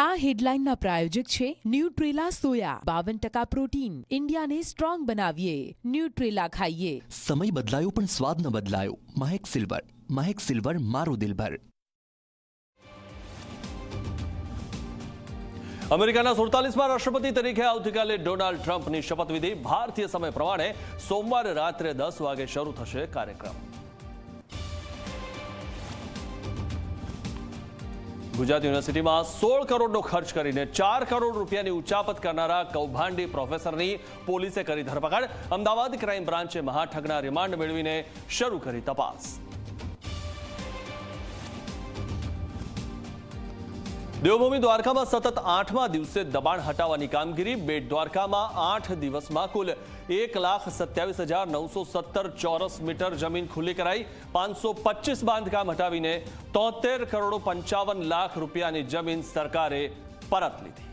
આ હેડલાઇનના પ્રાયોજક છે Nutrela soya 52% protein ઇન્ડિયાને strong બનાવીએ ન્યુટ્રેલા ખાઈએ। સમય બદલાયો પણ સ્વાદ ન બદલાયો। મહેક સિલ્વર મારો દિલભર। અમેરિકાના 47મા રાષ્ટ્રપતિ તરીકે આવતીકાલે ડોનાલ્ડ ટ્રમ્પની શપથવિધિ ભારતીય સમય પ્રમાણે સોમવારે રાત્રે 10 વાગે શરૂ થશે કાર્યક્રમ। ગુજરાત યુનિવર્સિટીમાં 16 કરોડનો ખર્ચ કરીને 4 કરોડ રૂપિયાની ઉચાપત કરનારા કૌભાંડી પ્રોફેસરની પોલીસે કરી ધરપકડ। અમદાવાદ ક્રાઇમ બ્રાન્ચે મહાઠગના રિમાન્ડ મેળવીને શરૂ કરી તપાસ। દેવભૂમિ દ્વારકામાં સતત 8મા દિવસે દબાણ હટાવવાની કામગીરી। બેટ દ્વારકામાં 8 દિવસમાં કુલ 1,27,917 ચોરસ મીટર જમીન ખુલ્લી કરાઈ। 525 બાંધકામ હટાવીને 73 કરોડ 55 લાખ રૂપિયાની જમીન સરકારે પરત લીધી।